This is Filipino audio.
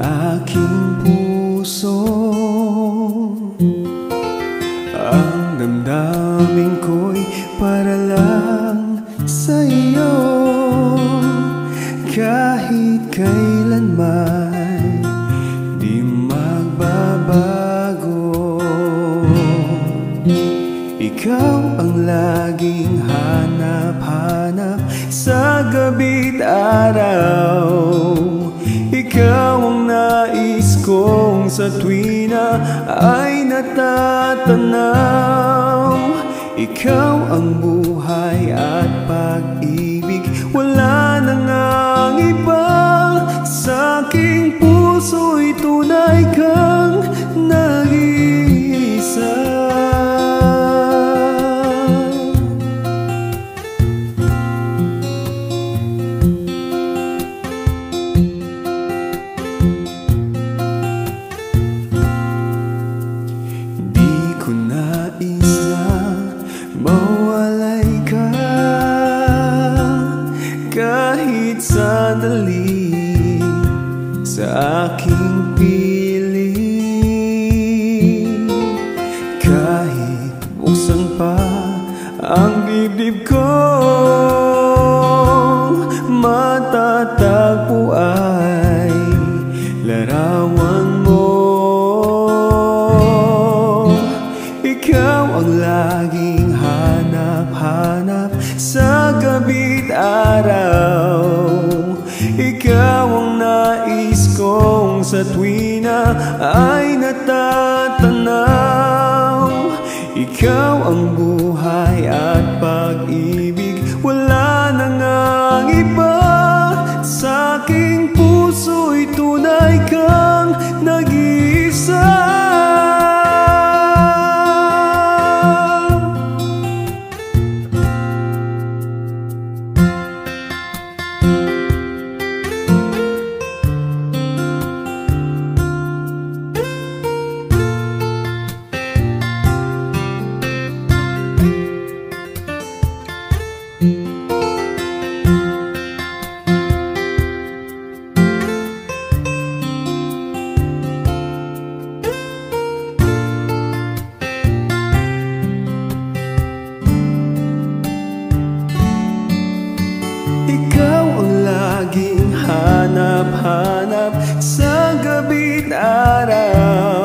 aking puso. Ang damdamin ko'y para lang sa iyo. Kahit kailanman di magbabago. Ikaw ang laging hanap-hanap sa gabi't araw. Ikaw ang nais kong sa tuwi na ay natatanaw. Ikaw ang buhay at pag-ibig, wala na ngang iba. Sa aking puso'y tunay kang nag-iisa. Mawalay ka kahit sandali sa aking piling. Kahit buksan pa ang dibdib ko, matatagpo ay larawan mo. Ikaw ang laging hanap-hanap sa gabi't araw. Ikaw ang nais kong sa tuwi na ay natatanaw. Ikaw ang buhay at pag-ibig, wala na ngang iba. Sa aking puso'y tunay kang nag-iisa. Ikaw ang laging hanap-hanap sa gabi't araw.